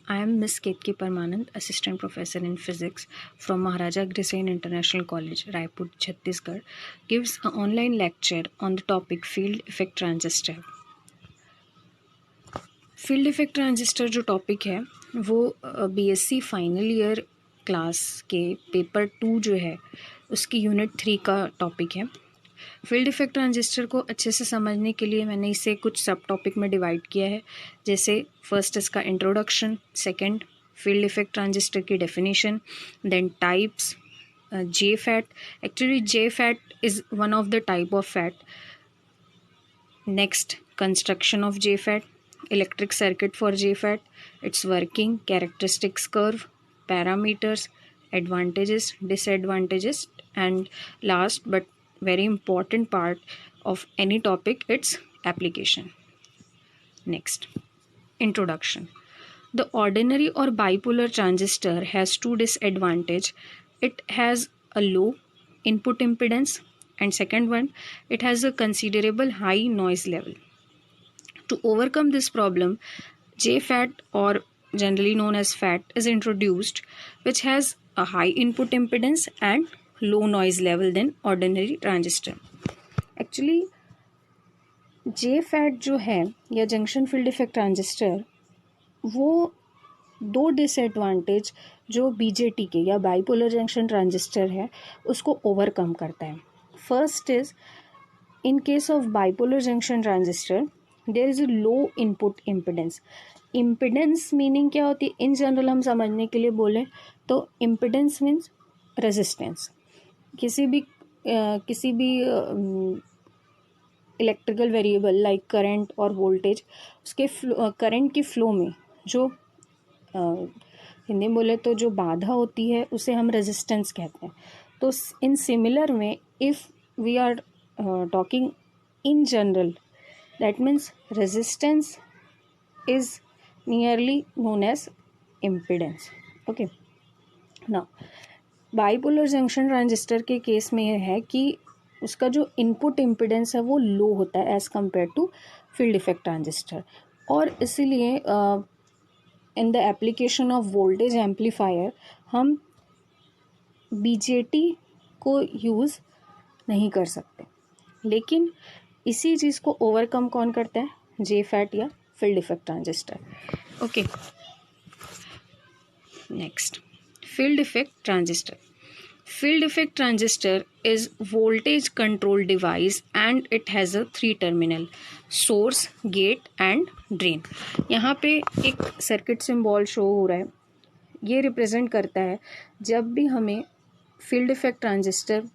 I am Miss Ketki Parmanand, Assistant Professor in Physics from Maharaja Agrisane International College, Raipur, Chhattisgarh, gives an online lecture on the topic Field Effect Transistor. Field effect transistor जो topic है वो BSc final year class के paper 2 जो है उसकी unit 3 का topic है। Field effect transistor को अच्छे से समझने के लिए मैंने इसे कुछ सब टॉपिक में डिवाइड किया है। जैसे फर्स्ट इसका introduction, second field effect transistor की definition, then types, J FET. Actually J FET is one of the type of FET. Next construction of J FET, electric circuit for JFET, its working, characteristics curve, parameters, advantages, disadvantages, and last but very important part of any topic, its application. Next, introduction. The ordinary or bipolar transistor has two disadvantages. It has a low input impedance, and second one, it has a considerable high noise level. To overcome this problem, JFET, or generally known as FET, is introduced, which has a high input impedance and low noise level than ordinary transistor. Actually, JFET जो है या junction field effect transistor, वो दो disadvantage जो BJT के या bipolar junction transistor है उसको ओवरकम करता है. First is, in case of bipolar junction transistor there is a low input impedance. Impedance meaning क्या होती है इन जनरल हम समझने के लिए बोलें तो इम्पिडेंस मीन्स रेजिस्टेंस. किसी भी इलेक्ट्रिकल वेरिएबल लाइक करंट और वोल्टेज, उसके करंट की फ्लो में जो हिंदी में बोले तो जो बाधा होती है उसे हम रेजिस्टेंस कहते हैं. तो इन सिमिलर में if we are talking in general, that means resistance is nearly known as impedance. Okay, now bipolar junction transistor के केस में यह है कि उसका जो इनपुट इम्पिडेंस है वो लो होता है as compared to field effect transistor. और इसीलिए in the application of voltage amplifier हम बीजेटी को यूज़ नहीं कर सकते. लेकिन इसी चीज़ को ओवरकम कौन करता है? JFET या field effect transistor. Okay, next field effect transistor. Field effect transistor is voltage control device and it has a 3 terminal: source, gate and drain. यहाँ पे एक सर्किट सिंबल शो हो रहा है. ये रिप्रेजेंट करता है जब भी हमें फील्ड इफेक्ट ट्रांजिस्टर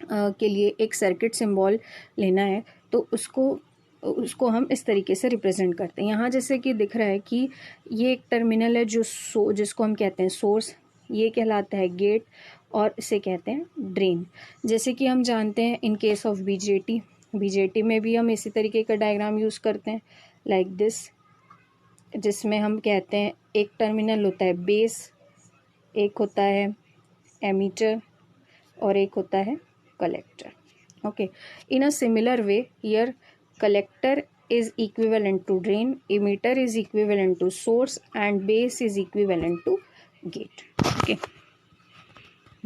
के लिए एक सर्किट सिंबल लेना है तो उसको हम इस तरीके से रिप्रेजेंट करते हैं. यहाँ जैसे कि दिख रहा है कि ये एक टर्मिनल है जिसको हम कहते हैं सोर्स, ये कहलाता है गेट और इसे कहते हैं ड्रेन. जैसे कि हम जानते हैं इन केस ऑफ बीजेटी में भी हम इसी तरीके का डायग्राम यूज़ करते हैं लाइक दिस, जिसमें हम कहते हैं एक टर्मिनल होता है बेस, एक होता है एमीटर और एक होता है collector. Okay, in a similar way here collector is equivalent to drain, emitter is equivalent to source and base is equivalent to gate. Okay,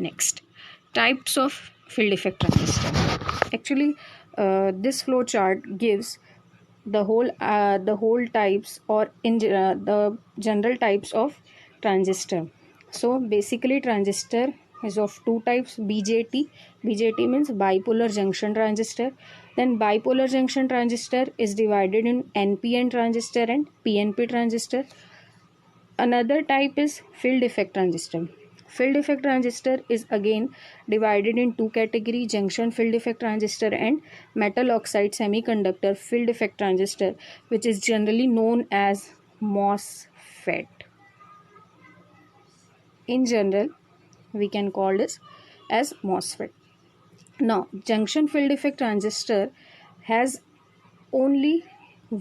next, types of field effect transistor. Actually this flow chart gives the whole types or in the general types of transistor. So basically transistor is of two types: BJT means bipolar junction transistor. Then bipolar junction transistor is divided in NPN transistor and PNP transistor. Another type is field effect transistor. Field effect transistor is again divided in two categories: junction field effect transistor and metal oxide semiconductor field effect transistor, which is generally known as MOSFET. In general, we can call this as MOSFET. Now, junction field effect transistor has only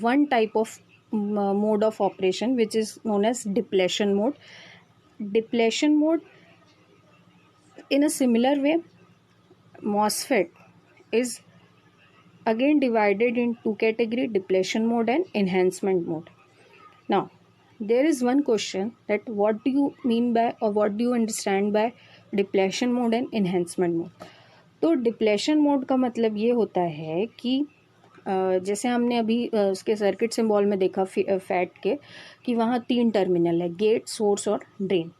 one type of mode of operation, which is known as depletion mode. Depletion mode, in a similar way, MOSFET is again divided in two categories: depletion mode and enhancement mode. Now, there is one question that what do you mean by or what do you understand by depletion mode and enhancement mode. तो depletion mode का मतलब ये होता है कि जैसे हमने अभी उसके सर्किट सिंबल में देखा फैट के कि वहाँ 3 टर्मिनल है, गेट, सोर्स और ड्रेन.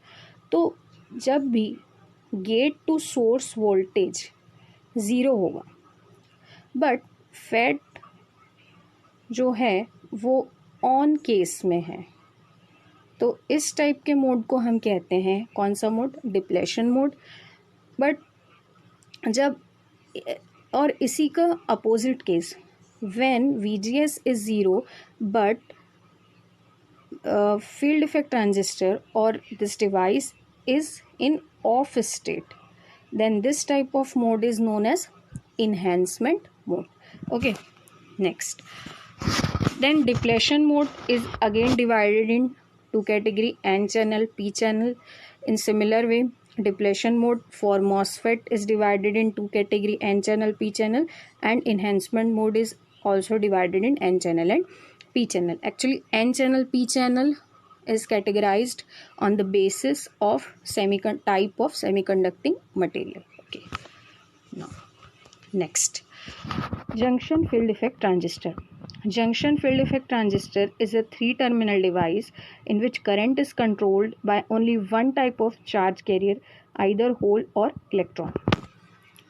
तो जब भी गेट टू सोर्स वोल्टेज 0 होगा बट फैट जो है वो ऑन केस में है, तो इस टाइप के मोड को हम कहते हैं कौन सा मोड, डिप्लेशन मोड. बट जब और इसी का opposite case when VGS is 0 but field effect transistor और this device is in off state, then this type of mode is known as enhancement mode. Okay, next, then depletion mode is again divided in two category, N channel, P channel. In similar way, depletion mode for MOSFET is divided in two category, N channel, P channel, and enhancement mode is also divided in N channel and P channel. Actually, N channel, P channel is categorized on the basis of type of semiconducting material. Okay, now next, junction field effect transistor. Junction field effect transistor is a 3-terminal device in which current is controlled by only one type of charge carrier, either hole or electron.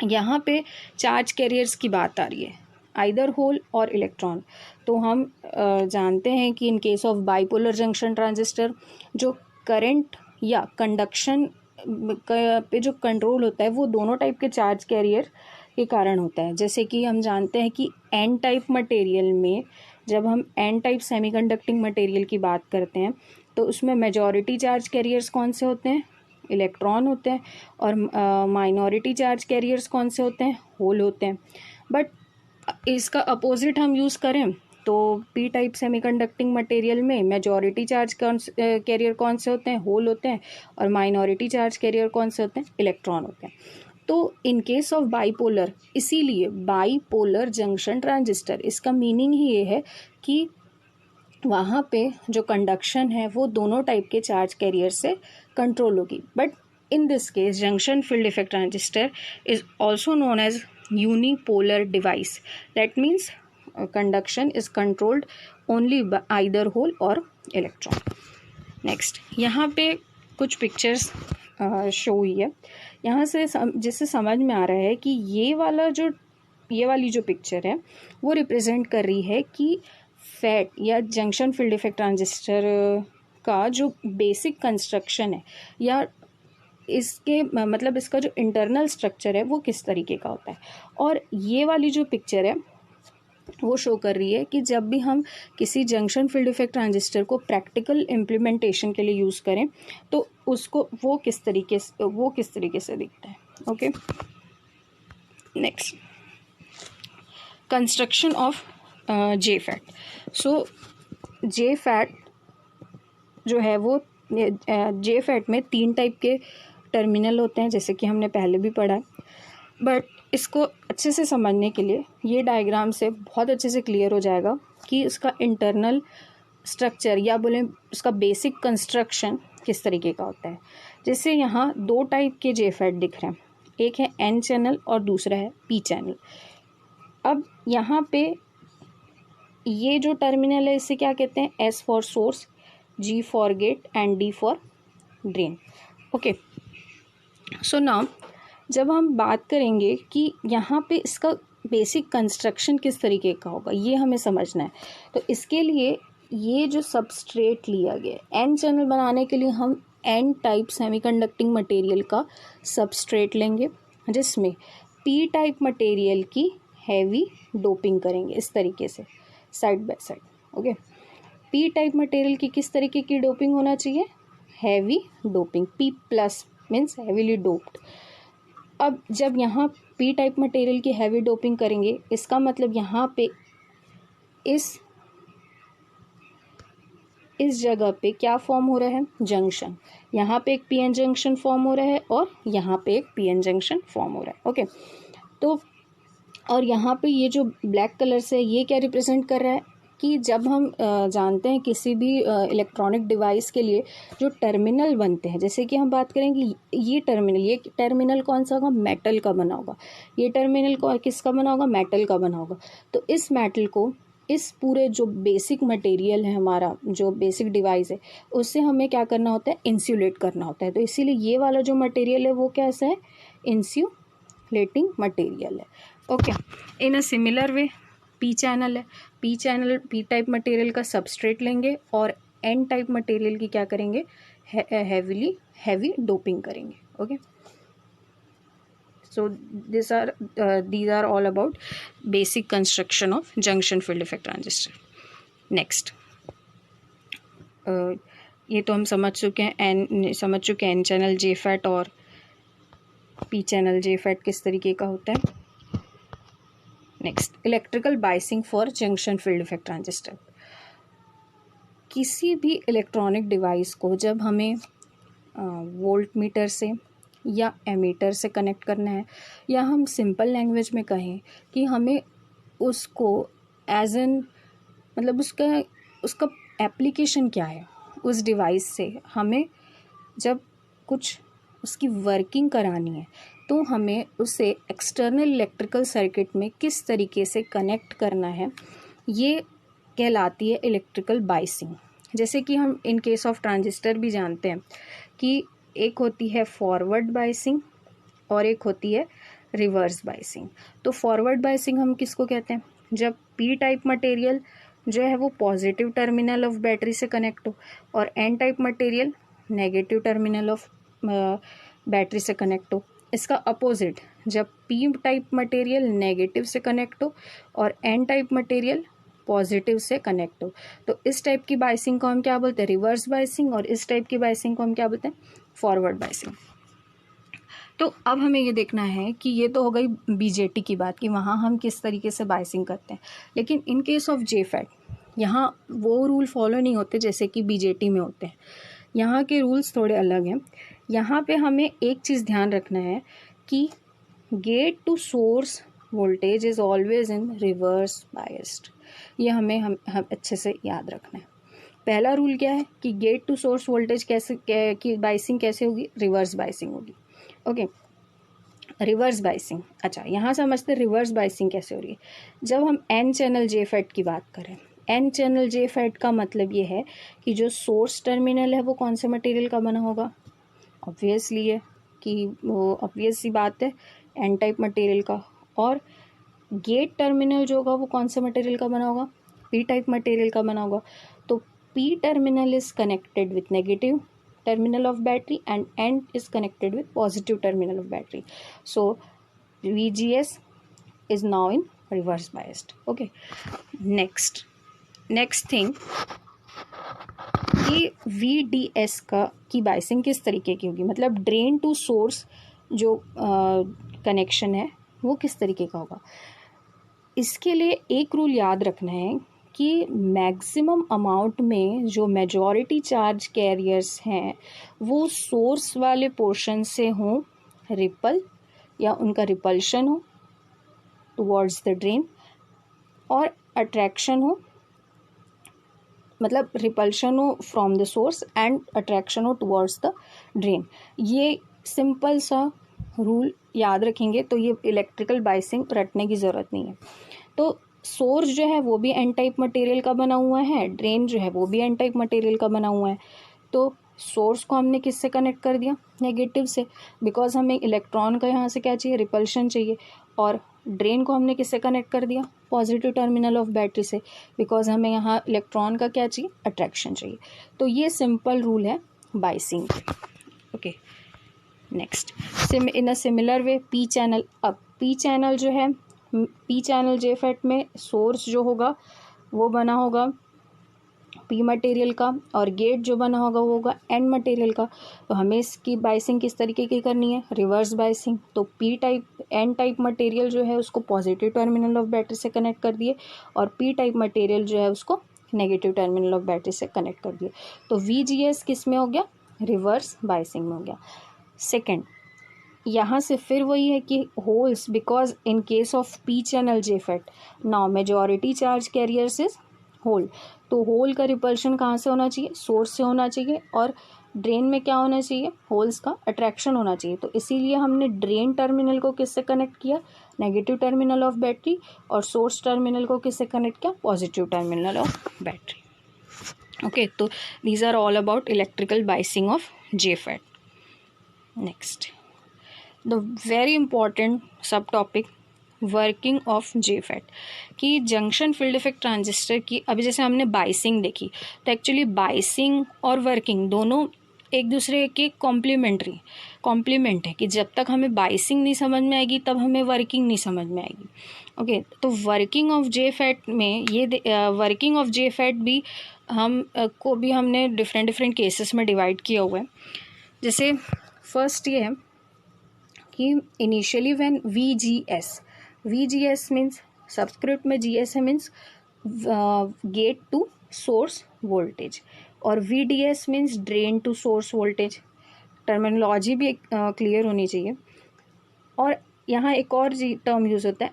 यहाँ पे charge carriers की बात आ रही है, either whole और electron. तो हम जानते हैं कि इन case of bipolar junction transistor जो करंट या कंडक्शन पे जो कंट्रोल होता है वो दोनों टाइप के चार्ज कैरियर के कारण होता है. जैसे कि हम जानते हैं कि एन टाइप मटेरियल में जब हम एन टाइप सेमीकंडक्टिंग मटेरियल की बात करते हैं तो उसमें मेजॉरिटी चार्ज कैरियर्स कौन से होते हैं, इलेक्ट्रॉन होते हैं, और माइनॉरिटी चार्ज कैरियर्स कौन से होते हैं, होल होते हैं. बट इसका अपोजिट हम यूज़ करें तो पी टाइप सेमीकंडक्टिंग मटेरियल में मेजॉरिटी चार्ज कैरियर कौन से होते हैं, होल होते हैं, और माइनॉरिटी चार्ज कैरियर कौन से होते हैं, इलेक्ट्रॉन होते हैं. तो इन केस ऑफ बाईपोलर, इसीलिए बाईपोलर जंक्शन ट्रांजिस्टर, इसका मीनिंग ही ये है कि वहाँ पे जो कंडक्शन है वो दोनों टाइप के चार्ज कैरियर से कंट्रोल होगी. But in this case junction field effect transistor is also known as unipolar device. That means conduction is controlled only by either hole or electron. Next, यहाँ पे कुछ pictures show हुई है. यहाँ से जिससे समझ में आ रहा है कि ये वाली जो पिक्चर है वो रिप्रेजेंट कर रही है कि फैट या जंक्शन फील्ड इफेक्ट ट्रांजिस्टर का जो बेसिक कंस्ट्रक्शन है या इसके मतलब इसका जो इंटरनल स्ट्रक्चर है वो किस तरीके का होता है. और ये वाली जो पिक्चर है वो शो कर रही है कि जब भी हम किसी जंक्शन फील्ड इफेक्ट ट्रांजिस्टर को प्रैक्टिकल इम्प्लीमेंटेशन के लिए यूज़ करें तो उसको वो किस तरीके से दिखता है. Okay, next, construction of J fat. So J fat जो है वो जे फैट में 3 टाइप के टर्मिनल होते हैं जैसे कि हमने पहले भी पढ़ा. बट इसको अच्छे से समझने के लिए ये डायग्राम से बहुत अच्छे से क्लियर हो जाएगा कि इसका इंटरनल स्ट्रक्चर या बोलें उसका बेसिक कंस्ट्रक्शन किस तरीके का होता है. जैसे यहाँ 2 टाइप के जे फैट दिख रहे हैं, एक है एन चैनल और दूसरा है पी चैनल. अब यहाँ पे ये जो टर्मिनल है इसे क्या कहते हैं, S for source, G for gate and D for drain. Okay, so now जब हम बात करेंगे कि यहाँ पे इसका बेसिक कंस्ट्रक्शन किस तरीके का होगा ये हमें समझना है. तो इसके लिए ये जो सबस्ट्रेट लिया गया एन चैनल बनाने के लिए हम एन टाइप सेमीकंडक्टिंग मटेरियल का सबस्ट्रेट लेंगे जिसमें पी टाइप मटेरियल की हैवी डोपिंग करेंगे इस तरीके से side by side. Okay, P type material की किस तरीके की डोपिंग होना चाहिए, heavy doping, P plus means heavily doped. अब जब यहाँ पी टाइप मटेरियल की हैवी डोपिंग करेंगे इसका मतलब यहाँ पे इस जगह पे क्या फॉर्म हो रहा है, जंक्शन. यहाँ पे एक पीएन जंक्शन फॉर्म हो रहा है और यहाँ पे एक पीएन जंक्शन फॉर्म हो रहा है. ओके, तो और यहाँ पे ये जो ब्लैक कलर से ये क्या रिप्रेजेंट कर रहा है कि जब हम जानते हैं किसी भी इलेक्ट्रॉनिक डिवाइस के लिए जो टर्मिनल बनते हैं, जैसे कि हम बात करेंगे ये टर्मिनल कौन सा होगा, मेटल का बना होगा, ये टर्मिनल को किसका बना होगा, मेटल का बना होगा। तो इस मेटल को, इस पूरे जो बेसिक मटेरियल है हमारा, जो बेसिक डिवाइस है, उससे हमें क्या करना होता है, इंसुलेट करना होता है। तो इसीलिए ये वाला जो मटेरियल है वो कैसा है, इंसुलेटिंग मटेरियल है। Okay, in a similar way P channel है, पी टाइप मटेरियल का सबस्ट्रेट लेंगे और एन टाइप मटेरियल की क्या करेंगे, हैवी डोपिंग करेंगे। Okay, so these are all about basic construction of junction field effect transistor. Next, ये तो हम समझ चुके हैं एन चैनल जेफेट और पी चैनल जेफेट किस तरीके का होता है। Next, electrical biasing for junction field effect transistor. किसी भी इलेक्ट्रॉनिक डिवाइस को जब हमें वोल्ट मीटर से या एमीटर से कनेक्ट करना है, या हम सिंपल लैंग्वेज में कहें कि हमें उसको एज एन मतलब उसका एप्लीकेशन क्या है उस डिवाइस से, हमें जब कुछ उसकी वर्किंग करानी है तो हमें उसे एक्सटर्नल इलेक्ट्रिकल सर्किट में किस तरीके से कनेक्ट करना है, ये कहलाती है इलेक्ट्रिकल बाइसिंग। जैसे कि हम इन केस ऑफ ट्रांजिस्टर भी जानते हैं कि एक होती है फॉरवर्ड बाइसिंग और एक होती है रिवर्स बाइसिंग। तो फॉरवर्ड बाइसिंग हम किसको कहते हैं, जब पी टाइप मटेरियल जो है वो पॉजिटिव टर्मिनल ऑफ बैटरी से कनेक्ट हो और N type material negative terminal of battery से कनेक्ट हो। इसका अपोजिट, जब पी टाइप मटेरियल नेगेटिव से कनेक्ट हो और एन टाइप मटेरियल पॉजिटिव से कनेक्ट हो, तो इस टाइप की बाइसिंग को हम क्या बोलते हैं, रिवर्स बाइसिंग, और इस टाइप की बाइसिंग को हम क्या बोलते हैं, फॉरवर्ड बाइसिंग। तो अब हमें ये देखना है कि ये तो हो गई बीजेटी की बात कि वहाँ हम किस तरीके से बाइसिंग करते हैं, लेकिन इन केस ऑफ जेफेट यहाँ वो रूल फॉलो नहीं होते जैसे कि बीजेटी में होते हैं। यहाँ के रूल्स थोड़े अलग हैं। यहाँ पे हमें एक चीज़ ध्यान रखना है कि gate to source voltage is always in reverse biased. ये हम अच्छे से याद रखना है। पहला रूल क्या है कि गेट टू सोर्स वोल्टेज की बाइसिंग कैसे होगी, रिवर्स बाइसिंग होगी। ओके, रिवर्स बाइसिंग, अच्छा यहाँ समझते रिवर्स बाइसिंग कैसे हो रही है। जब हम एन चैनल जेफेट की बात करें, एन चैनल जेफेट का मतलब ये है कि जो सोर्स टर्मिनल है वो कौन से मटेरियल का बना होगा, ऑब्वियसली है कि वो ऑब्वियस सी बात है एन टाइप मटेरियल का, और गेट टर्मिनल जो होगा वो कौन से मटेरियल का बना होगा, पी टाइप मटेरियल का बना होगा। तो P terminal is connected with negative terminal of battery and N is connected with positive terminal of battery. So VGS is now in reverse biased. Okay, next thing कि VDS की biasing किस तरीके की होगी, मतलब ड्रेन टू सोर्स जो connection है वो किस तरीके का होगा। इसके लिए एक रूल याद रखना है कि मैक्सिमम अमाउंट में जो मेजॉरिटी चार्ज कैरियर्स हैं वो सोर्स वाले पोर्शन से हों रिपल या उनका रिपल्शन हो टुवर्ड्स द ड्रेन, और अट्रैक्शन हो, मतलब रिपल्शन हो from the source and attraction हो टुवर्ड्स द ड्रेन। ये सिंपल सा रूल याद रखेंगे तो ये इलेक्ट्रिकल बाइसिंग रटने की ज़रूरत नहीं है। तो सोर्स जो है वो भी एन टाइप मटेरियल का बना हुआ है, ड्रेन जो है वो भी एन टाइप मटेरियल का बना हुआ है। तो सोर्स को हमने किससे कनेक्ट कर दिया, नेगेटिव से, बिकॉज हमें इलेक्ट्रॉन का यहाँ से क्या चाहिए, रिपल्शन चाहिए, और ड्रेन को हमने किससे कनेक्ट कर दिया, पॉजिटिव टर्मिनल ऑफ बैटरी से, बिकॉज हमें यहाँ इलेक्ट्रॉन का क्या चाहिए, अट्रैक्शन चाहिए। तो ये सिंपल रूल है biasing. Okay, next, in a similar way P channel. अब पी चैनल जो है, पी चैनल जेफेट में सोर्स जो होगा वो बना होगा पी मटेरियल का, और गेट जो बना होगा वो होगा एन मटेरियल का। तो हमें इसकी बाइसिंग किस तरीके की करनी है, रिवर्स बाइसिंग। तो P type N type material जो है उसको पॉजिटिव टर्मिनल ऑफ बैटरी से कनेक्ट कर दिए, और पी टाइप मटेरियल जो है उसको नेगेटिव टर्मिनल ऑफ बैटरी से कनेक्ट कर दिए। तो VGS किस में हो गया, रिवर्स बाइसिंग में हो गया। सेकेंड, यहाँ से फिर वही है कि holes, because in case of P channel JFET now majority charge carriers is hole, तो होल का रिपल्शन कहाँ से होना चाहिए, सोर्स से होना चाहिए, और ड्रेन में क्या होना चाहिए, होल्स का अट्रैक्शन होना चाहिए। तो इसीलिए हमने ड्रेन टर्मिनल को किससे कनेक्ट किया, नेगेटिव टर्मिनल ऑफ बैटरी, और सोर्स टर्मिनल को किससे कनेक्ट किया, positive terminal of battery. Okay, तो these are all about electrical biasing of JFET. Next, the very important sub topic, working of JFET, कि junction field effect transistor की अभी जैसे हमने बाइसिंग देखी, तो एक्चुअली बाइसिंग और वर्किंग दोनों एक दूसरे के कॉम्प्लीमेंट है, कि जब तक हमें बाइसिंग नहीं समझ में आएगी तब हमें वर्किंग नहीं समझ में आएगी। ओके, तो वर्किंग ऑफ JFET में ये वर्किंग ऑफ JFET भी हमने डिफरेंट केसेस में डिवाइड किया हुआ है। जैसे फर्स्ट ये है कि initially when VGS means subscript में GS है, means gate to source voltage, और VDS means drain to source voltage. Terminology भी क्लियर होनी चाहिए। और यहाँ एक और टर्म यूज होता है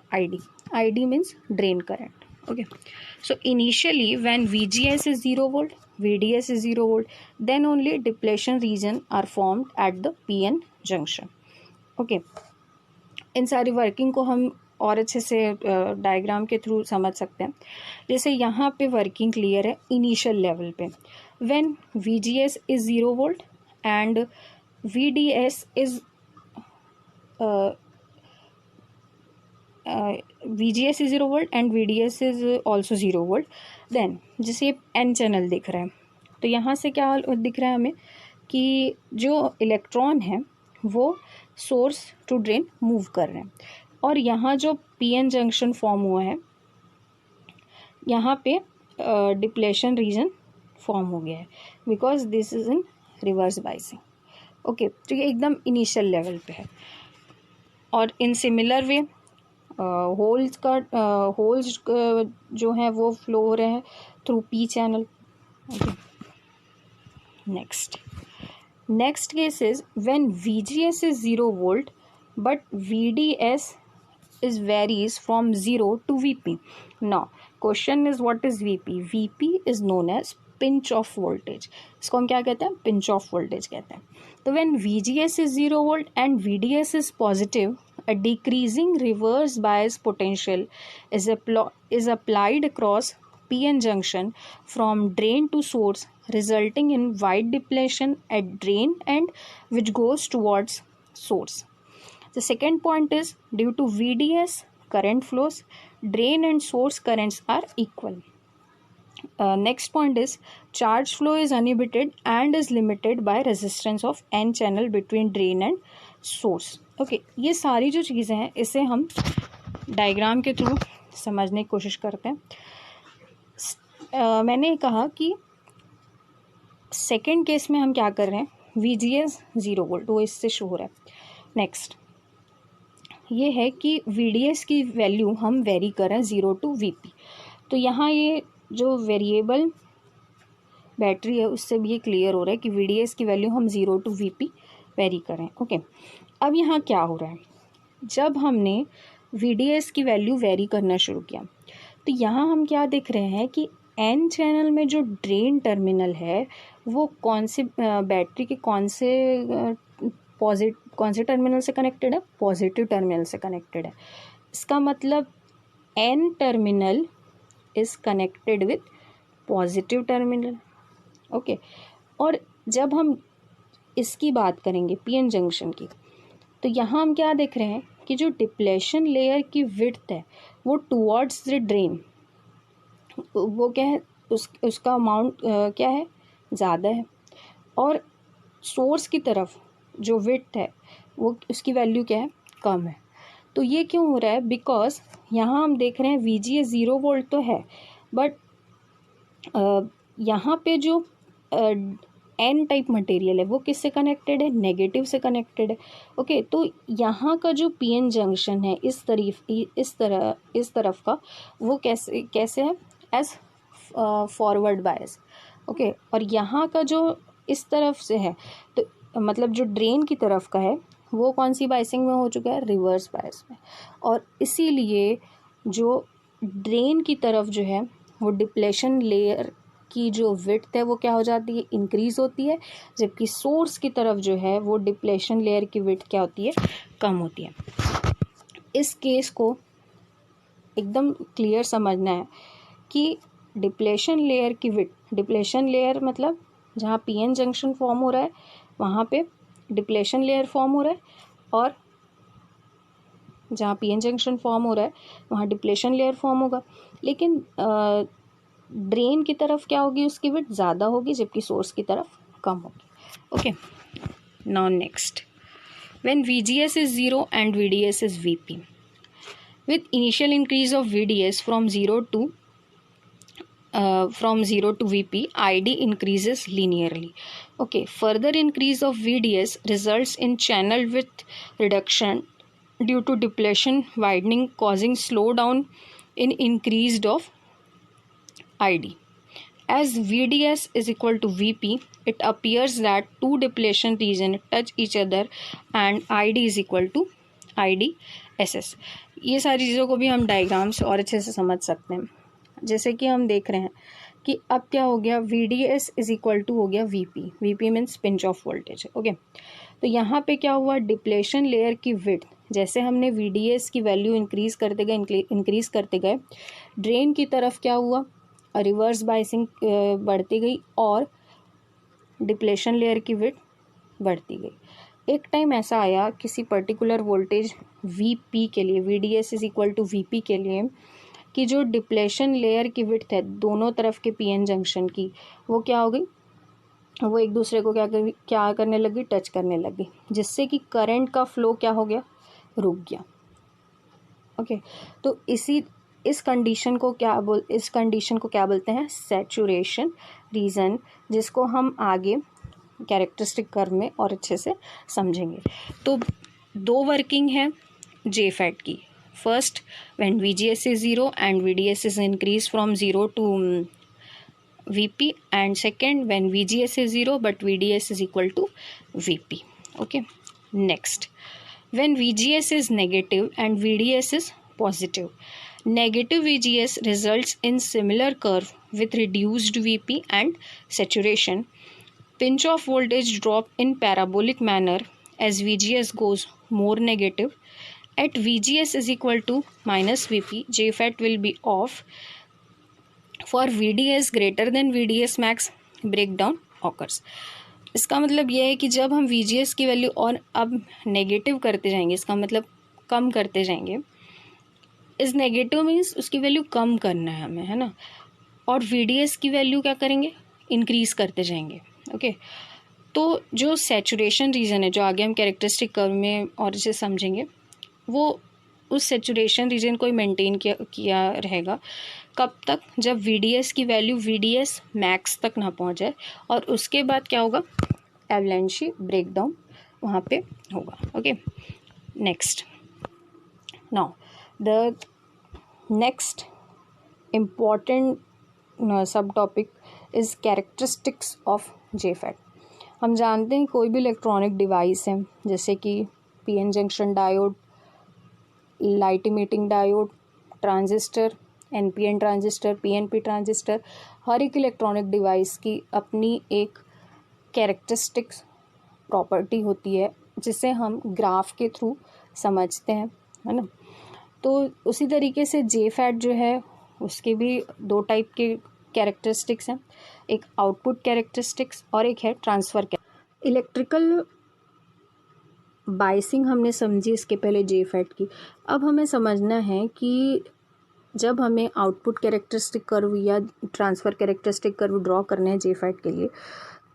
ID means drain current. Okay, so initially when VGS is 0 volt, VDS is 0 volt, then only depletion region are formed at the PN junction. Okay, इन सारी वर्किंग को हम और अच्छे से डायग्राम के थ्रू समझ सकते हैं। जैसे यहाँ पे वर्किंग क्लियर है इनिशियल लेवल पे, when VGS is 0 volt and VDS is VGS is 0 volt and VDS is also 0 volt, then जैसे ये N चैनल दिख रहा है, तो यहाँ से क्या दिख रहा है हमें कि जो इलेक्ट्रॉन है वो सोर्स टू ड्रेन मूव कर रहे हैं, और यहाँ जो PN जंक्शन फॉर्म हुआ है यहाँ पे डिप्लेशन रीजन फॉर्म हो गया है, because this is in reverse biasing. Okay, तो ये एकदम इनिशियल लेवल पे है। और इन सिमिलर वे होल्स जो है वो फ्लो हो रहे हैं through P channel. Next case is when VGS is 0 volt but VDS is varies from 0 to VP. Now question is what is VP? VP is known as pinch off voltage. इसको हम क्या कहते हैं, pinch off voltage कहते हैं। तो when VGS is 0 volt and VDS is positive, a decreasing reverse bias potential is applied across PN junction from drain to source, resulting in wide depletion at drain and which goes towards source. The second point is due to VDS current flows, drain and source currents are equal. Next point is charge flow is uninhibited and is limited by resistance of N channel between drain and source. Okay, ये सारी जो चीज़ें हैं इसे हम diagram के through समझने की कोशिश करते हैं। मैंने कहा कि सेकेंड केस में हम क्या कर रहे हैं, VGS 0 volt वो इससे शो हो रहा है। नेक्स्ट ये है कि VDS की वैल्यू हम वेरी कर रहे हैं 0 to VP। तो यहाँ ये जो वेरिएबल बैटरी है उससे भी ये क्लियर हो रहा है कि VDS की वैल्यू हम 0 to VP वेरी करें। ओके, अब यहाँ क्या हो रहा है, जब हमने VDS की वैल्यू वेरी करना शुरू किया तो यहाँ हम क्या देख रहे हैं कि N चैनल में जो ड्रेन टर्मिनल है वो कौन से बैटरी के कौन से टर्मिनल से कनेक्टेड है, पॉजिटिव टर्मिनल से कनेक्टेड है। इसका मतलब N terminal is connected with positive terminal. Okay, और जब हम इसकी बात करेंगे PN जंक्शन की, तो यहाँ हम क्या देख रहे हैं कि जो डिप्लेशन लेयर की विड्थ है वो टुवर्ड्स द ड्रेन, वो क्या है, उसका अमाउंट क्या है, ज़्यादा है, और सोर्स की तरफ जो विड्थ है वो उसकी वैल्यू क्या है, कम है। तो ये क्यों हो रहा है, बिकॉज यहाँ हम देख रहे हैं VGS 0 volt तो है, बट यहाँ पे जो N टाइप मटेरियल है वो किससे कनेक्टेड है, नेगेटिव से कनेक्टेड है। ओके, तो यहाँ का जो PN जंक्शन है इस तरफ का वो कैसे है, एज फॉरवर्ड बायस। ओके, और यहाँ का जो इस तरफ से है, तो मतलब जो ड्रेन की तरफ का है वो कौन सी बायसिंग में हो चुका है, रिवर्स बायस में। और इसीलिए जो ड्रेन की तरफ जो है वो डिप्लेशन लेयर की जो विड्थ है वो क्या हो जाती है, इंक्रीज होती है, जबकि सोर्स की तरफ जो है वो डिप्लेशन लेयर की विड्थ क्या होती है, कम होती है। इस केस को एकदम क्लियर समझना है कि डिप्लेशन लेयर की विड्थ, डिप्लेशन लेयर मतलब जहाँ पीएन जंक्शन फॉर्म हो रहा है वहाँ पे डिप्लेशन लेयर फॉर्म हो रहा है, और जहाँ पीएन जंक्शन फॉर्म हो रहा है वहाँ डिप्लेशन लेयर फॉर्म होगा। लेकिन ड्रेन की तरफ क्या होगी, उसकी विड्थ ज़्यादा होगी, जबकि सोर्स की तरफ कम होगी। Okay, now next, when VGS is 0 and VDS is VP, with initial increase of VDS from 0 to VP, ID increases linearly. Okay, further increase of VDS results in channel width reduction due to depletion widening, causing slowdown in increased of ID. As VDS is equal to VP, it appears that two depletion regions touch each other and ID is equal to IDSS. ये सारी चीज़ों को भी हम diagram से और अच्छे से समझ सकते हैं। जैसे कि हम देख रहे हैं कि अब क्या हो गया, VDS इज इक्वल टू हो गया VP, VP means pinch of voltage. Okay, तो यहाँ पे क्या हुआ, डिप्लेशन लेयर की विड्थ, जैसे हमने VDS की वैल्यू इंक्रीज करते गए, ड्रेन की तरफ क्या हुआ, रिवर्स बाइसिंग बढ़ती गई और डिप्लेशन लेयर की विड्थ बढ़ती गई। एक टाइम ऐसा आया किसी पर्टिकुलर वोल्टेज VP के लिए, VDS is equal to VP के लिए, कि जो डिप्लेशन लेयर की विड्थ है दोनों तरफ के पीएन जंक्शन की, वो क्या हो गई, वो एक दूसरे को क्या करने लगी, टच करने लगी, जिससे कि करंट का फ्लो क्या हो गया, रुक गया। ओके, तो इस कंडीशन को क्या बोलते हैं, सैचुरेशन रीजन, जिसको हम आगे कैरेक्टरिस्टिक कर्व में और अच्छे से समझेंगे। तो दो वर्किंग है JFET की, first when VGS is 0 and VDS is increased from 0 to VP, and second when VGS is 0 but VDS is equal to VP. Okay, next, when VGS is negative and VDS is positive, negative VGS results in similar curve with reduced VP and saturation. Pinch of voltage drop in parabolic manner as VGS goes more negative. At VGS is equal to minus VP, JFET will be off. For VDS greater than VDS max, breakdown occurs. इसका मतलब यह है कि जब हम VGS की value और अब नेगेटिव करते जाएंगे, इसका मतलब कम करते जाएंगे, इस नेगेटिव मीन्स उसकी वैल्यू कम करना है हमें, है ना, और VDS की वैल्यू क्या करेंगे, इंक्रीज करते जाएंगे। ओके, तो जो सैचुरेशन रीजन है, जो आगे हम कैरेक्टरिस्टिक कर्व में और इसे समझेंगे, वो उस सैचुरेशन रीजन को ही मेंटेन किया रहेगा। कब तक, जब VDS की वैल्यू VDS मैक्स तक ना पहुंच जाए, और उसके बाद क्या होगा, एवलांची ब्रेकडाउन वहाँ पे होगा। Okay, next, now the next important sub topic is characteristics of JFET। हम जानते हैं कोई भी इलेक्ट्रॉनिक डिवाइस है, जैसे कि PN junction diode, light emitting diode, transistor, NPN transistor, PNP transistor, हर एक इलेक्ट्रॉनिक डिवाइस की अपनी एक कैरेक्टरिस्टिक्स प्रॉपर्टी होती है, जिसे हम ग्राफ के थ्रू समझते हैं, है ना। तो उसी तरीके से JFET जो है उसके भी दो टाइप के कैरेक्टरिस्टिक्स हैं, एक आउटपुट कैरेक्टरिस्टिक्स और एक है ट्रांसफ़र। इलेक्ट्रिकल बाइसिंग हमने समझी इसके पहले JFET की। अब हमें समझना है कि जब हमें आउटपुट कैरेक्टरिस्टिक कर्व या ट्रांसफ़र कैरेक्टरिस्टिक कर्व ड्रॉ करने हैं JFET के लिए,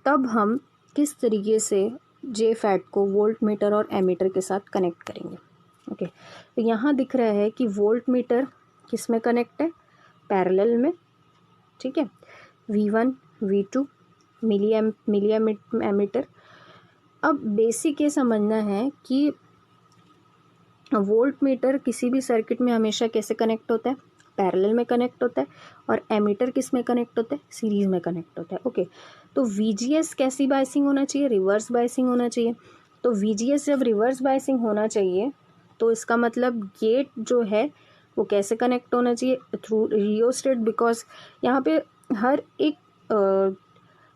तब हम किस तरीके से JFET को वोल्ट मीटर और एमीटर के साथ कनेक्ट करेंगे। ओके, तो यहाँ दिख रहा है कि वोल्ट मीटर किस में कनेक्ट है, पैरेलल में, ठीक है, V1 V2 मिली एमीटर। अब बेसिक ये समझना है कि वोल्ट मीटर किसी भी सर्किट में हमेशा कैसे कनेक्ट होता है, पैरेलल में कनेक्ट होता है, और एमीटर किस में कनेक्ट होता है, सीरीज में कनेक्ट होता है। ओके, तो VGS कैसी बाइसिंग होना चाहिए, रिवर्स बाइसिंग होना चाहिए। तो VGS जब रिवर्स बाइसिंग होना चाहिए तो इसका मतलब गेट जो है वो कैसे कनेक्ट होना चाहिए? थ्रू रियोस्टेट, बिकॉज यहाँ पे हर एक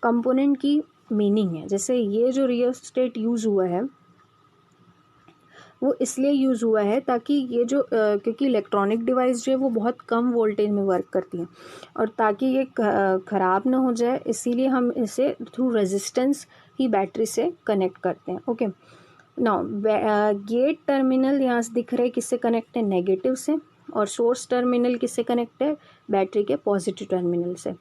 कंपोनेंट की मीनिंग है। जैसे ये जो रियोस्टेट यूज़ हुआ है वो इसलिए यूज़ हुआ है ताकि ये जो क्योंकि इलेक्ट्रॉनिक डिवाइस जो है वो बहुत कम वोल्टेज में वर्क करती हैं, और ताकि ये ख़राब ना हो जाए इसीलिए हम इसे थ्रू रेजिस्टेंस ही बैटरी से कनेक्ट करते हैं। ओके, नाउ गेट टर्मिनल यहाँ से दिख रहे हैं किससे कनेक्ट है? नेगेटिव से। और सोर्स टर्मिनल किससे कनेक्ट है? बैटरी के पॉजिटिव टर्मिनल से।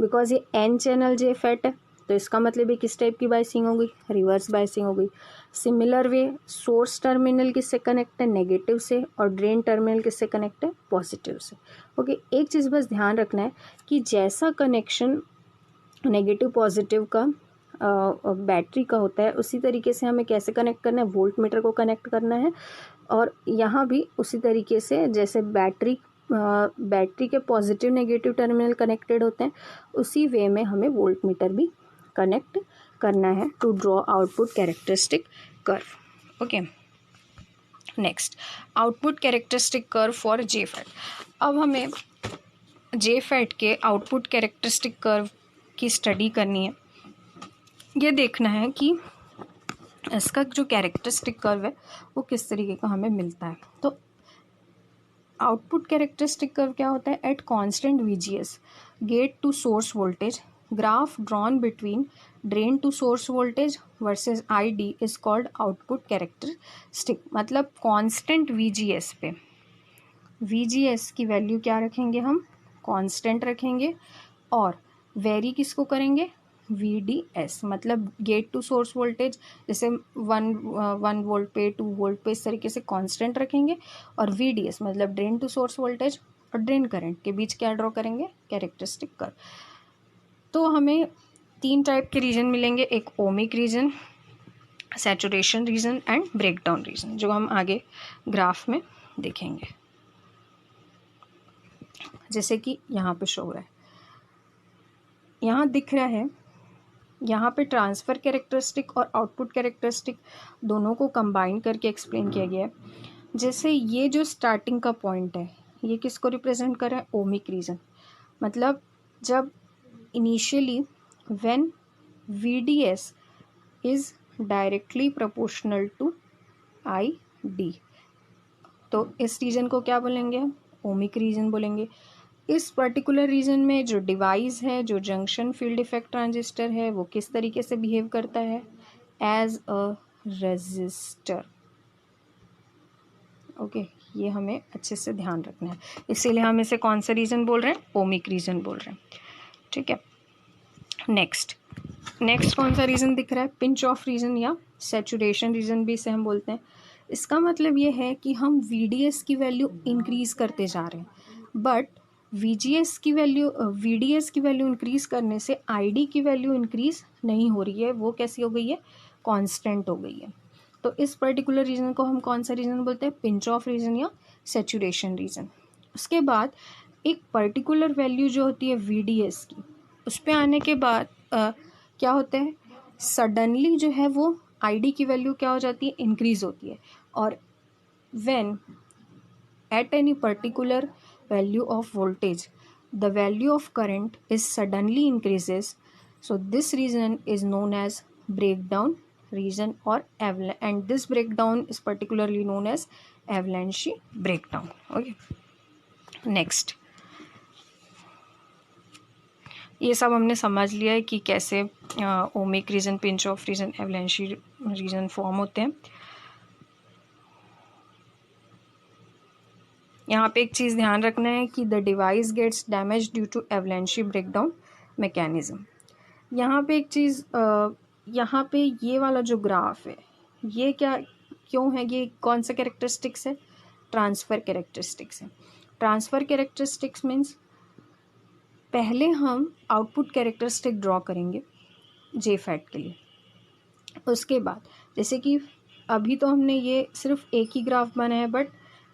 बिकॉज ये एन चैनल जे फेट है तो इसका मतलब ये किस टाइप की बाइसिंग हो गई? रिवर्स बाइसिंग हो गई। सिमिलर वे सोर्स टर्मिनल किससे कनेक्ट है? नेगेटिव से। और ड्रेन टर्मिनल किससे कनेक्ट है? पॉजिटिव से। ओके, एक चीज़ बस ध्यान रखना है कि जैसा कनेक्शन नेगेटिव पॉजिटिव का बैटरी का होता है उसी तरीके से हमें कैसे कनेक्ट करना है? वोल्ट मीटर को कनेक्ट करना है। और यहाँ भी उसी तरीके से जैसे बैटरी के पॉजिटिव नेगेटिव टर्मिनल कनेक्टेड होते हैं उसी वे में हमें वोल्ट मीटर भी कनेक्ट करना है to draw output characteristic curve. Okay, next output characteristic curve for JFET. अब हमें जेफेट के आउटपुट कैरेक्टरिस्टिक कर्व की स्टडी करनी है। ये देखना है कि इसका जो कैरेक्टरिस्टिक कर्व है वो किस तरीके का हमें मिलता है। तो आउटपुट कैरेक्टरिस्टिक कर्व क्या होता है? At constant VGS gate to source voltage graph drawn between drain to source voltage versus ID is called output characteristic. मतलब कांस्टेंट VGS पे VGS की वैल्यू क्या रखेंगे? हम कांस्टेंट रखेंगे। और वेरी किसको करेंगे? VDS, मतलब गेट टू सोर्स वोल्टेज जैसे 1 वोल्ट पे 2 वोल्ट पे इस तरीके से कांस्टेंट रखेंगे। और VDS मतलब ड्रेन टू सोर्स वोल्टेज और ड्रेन करंट के बीच क्या ड्रॉ करेंगे? Characteristic curve. तो हमें 3 टाइप के रीजन मिलेंगे, एक ohmic region, saturation region and breakdown region, जो हम आगे ग्राफ में देखेंगे। जैसे कि यहाँ पे शो हो रहा है, यहाँ दिख रहा है, यहाँ पे ट्रांसफ़र कैरेक्टरिस्टिक और आउटपुट कैरेक्टरिस्टिक दोनों को कंबाइन करके एक्सप्लेन किया गया है। जैसे ये जो स्टार्टिंग का पॉइंट है ये किसको रिप्रेजेंट कर रहा है? Ohmic region. मतलब जब initially when VDS is directly proportional to ID, तो इस रीजन को क्या बोलेंगे हम? ओमिक रीजन बोलेंगे। इस पर्टिकुलर रीजन में जो डिवाइस है, जो जंक्शन फील्ड इफेक्ट ट्रांजिस्टर है, वो किस तरीके से बिहेव करता है? As a resistor. ओके, ये हमें अच्छे से ध्यान रखना है, इसीलिए हम इसे कौन सा रीजन बोल रहे हैं? ओमिक रीजन बोल रहे हैं। ठीक है, नेक्स्ट कौन सा रीजन दिख रहा है? पिंच ऑफ रीजन या सैचुरेशन रीजन भी इसे हम बोलते हैं। इसका मतलब ये है कि हम VDS की वैल्यू इंक्रीज करते जा रहे हैं, बट VDS की वैल्यू इंक्रीज करने से ID की वैल्यू इंक्रीज नहीं हो रही है। वो कैसी हो गई है? कांस्टेंट हो गई है। तो इस पर्टिकुलर रीजन को हम कौन सा रीजन बोलते हैं? पिंच ऑफ रीजन या सैचुरेशन रीजन। उसके बाद एक पर्टिकुलर वैल्यू जो होती है VDS की, उस पर आने के बाद क्या होता है? सडनली जो है वो ID की वैल्यू क्या हो जाती है? इंक्रीज होती है। और when at any particular value of voltage the value of current is suddenly increases, so this region is known as breakdown region or avalanche, and this breakdown is particularly known as avalanche breakdown. Okay, next ये सब हमने समझ लिया है कि कैसे ohmic region, pinch off region, avalanche region form होते हैं। यहाँ पे एक चीज़ ध्यान रखना है कि the device gets damage due to avalanche breakdown mechanism. यहाँ पे एक चीज़, यहाँ पे ये वाला जो ग्राफ है ये क्यों है? ये कौन सा कैरेक्टरिस्टिक्स है? ट्रांसफ़र कैरेक्टरिस्टिक्स है। ट्रांसफ़र कैरेक्टरिस्टिक्स मीन्स पहले हम आउटपुट कैरेक्टरिस्टिक ड्रॉ करेंगे जेफेट के लिए। उसके बाद जैसे कि अभी तो हमने ये सिर्फ एक ही ग्राफ बनाया है, बट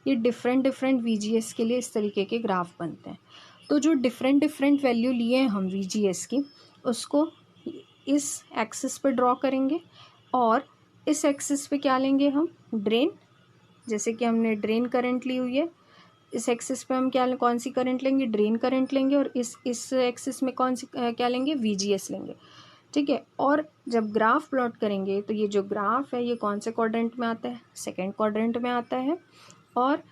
ये डिफरेंट VGS के लिए इस तरीके के ग्राफ बनते हैं। तो जो डिफरेंट वैल्यू लिए हैं हम VGS की, उसको इस एक्सिस पे ड्रॉ करेंगे और इस एक्सिस पे क्या लेंगे हम? ड्रेन। जैसे कि हमने ड्रेन करंट ली हुई है इस एक्सिस पे हम क्या कौन सी करंट लेंगे, ड्रेन करंट लेंगे, और इस एक्सिस में कौन सी क्या लेंगे, VGS लेंगे, ठीक है। और जब ग्राफ प्लॉट करेंगे तो ये जो ग्राफ है ये कौन से क्वाड्रेंट में आता है, सेकेंड क्वाड्रेंट में आता है, और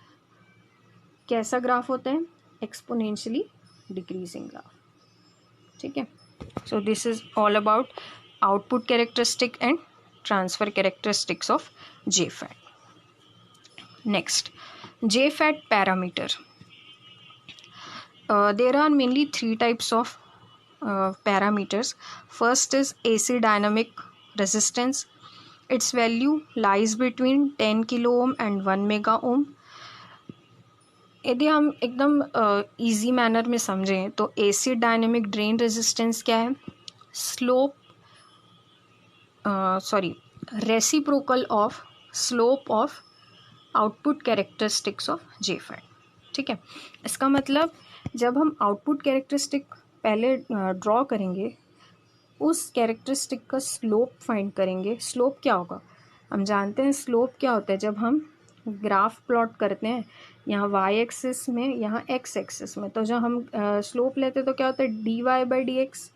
कैसा ग्राफ होता है, एक्सपोनेंशियली डिक्रीजिंग ग्राफ, ठीक है। So this is all about output characteristic and transfer characteristics of JFET. Next, JFET parameter. There are mainly three types of parameters. First is AC dynamic resistance. Its value lies between 10 kilo ohm and 1 mega ohm. यदि हम एकदम easy manner में समझें तो AC dynamic drain resistance क्या है, reciprocal of slope of output characteristics of JFET, ठीक है। इसका मतलब जब हम आउटपुट कैरेक्टरिस्टिक पहले ड्रॉ करेंगे, उस कैरेक्टरिस्टिक का स्लोप फाइंड करेंगे। स्लोप क्या होगा, हम जानते हैं स्लोप क्या होता है, जब हम ग्राफ प्लॉट करते हैं यहाँ y एक्सिस में, यहाँ x एक्सिस में, तो जब हम स्लोप लेते हैं तो क्या होता है, dy/dx,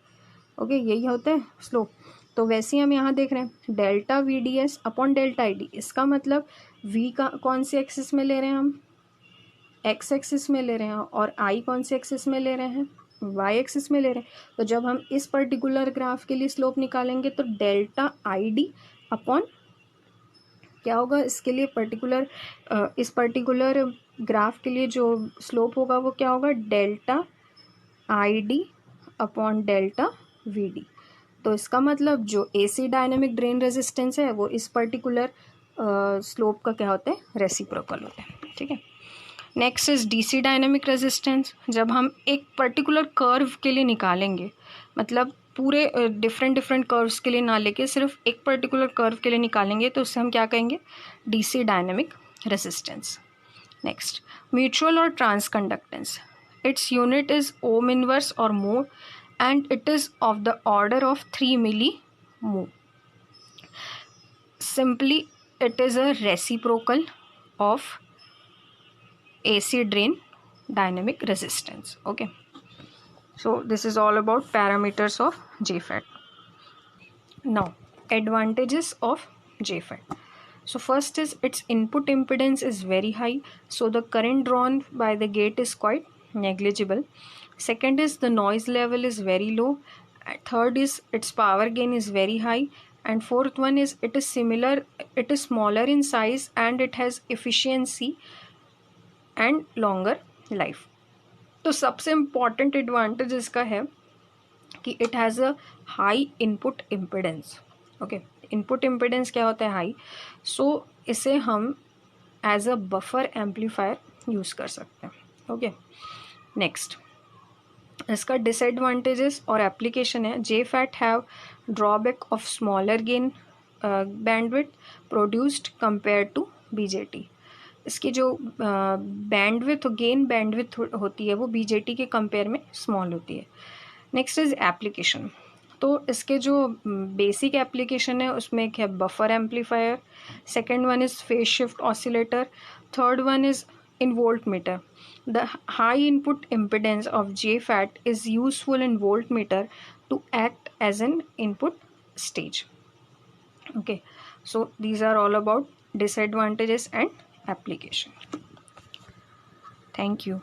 ओके, यही होता है स्लोप। तो वैसे ही हम यहाँ देख रहे हैं delta VDS upon delta ID। इसका मतलब v का कौन से एक्सिस में ले रहे हैं हम, x एक्सिस में ले रहे हैं, और I कौन से एक्सिस में ले रहे हैं, y एक्सिस में ले रहे हैं। तो जब हम इस पर्टिकुलर ग्राफ के लिए स्लोप निकालेंगे तो डेल्टा ID अपॉन क्या होगा, इसके लिए इस पर्टिकुलर ग्राफ के लिए जो स्लोप होगा वो क्या होगा, delta ID upon delta VD। तो इसका मतलब जो AC डायनेमिक ड्रेन रेजिस्टेंस है वो इस पर्टिकुलर स्लोप का क्या होता है, रेसिप्रोकल होता है, ठीक है। Next is DC dynamic resistance. जब हम एक पर्टिकुलर कर्व के लिए निकालेंगे, मतलब पूरे डिफरेंट कर्व्स के लिए ना लेके सिर्फ एक पर्टिकुलर कर्व के लिए निकालेंगे, तो उससे हम क्या कहेंगे, DC dynamic resistance. Next, mutual और trans conductance. Its unit is ohm inverse और mho, and it is of the order of 3 millimho. Simply, it is a reciprocal of AC drain dynamic resistance. Okay, so this is all about parameters of JFET. Now, advantages of JFET. So first is its input impedance is very high, so the current drawn by the gate is quite negligible. Second is the noise level is very low. Third is its power gain is very high. And fourth one is it is smaller in size, and it has efficiency and longer life. तो सबसे important advantage इसका है कि it has a high input impedance. Okay, input impedance क्या होता है, high. So इसे हम as a buffer amplifier use कर सकते हैं। ओके, नेक्स्ट, इसका डिसएडवांटेजेस और एप्लीकेशन है। JFET have drawback of smaller gain bandwidth produced compare to BJT। इसकी जो बैंडविड्थ गेन बैंडविड्थ होती है वो BJT के कंपेयर में स्मॉल होती है। Next is application. तो इसके जो बेसिक एप्लीकेशन है उसमें एक है buffer amplifier, second one is phase shift oscillator, third one is in voltmeter. The high input impedance of JFET is useful in voltmeter to act as an input stage. Okay, so these are all about disadvantages and application. Thank you.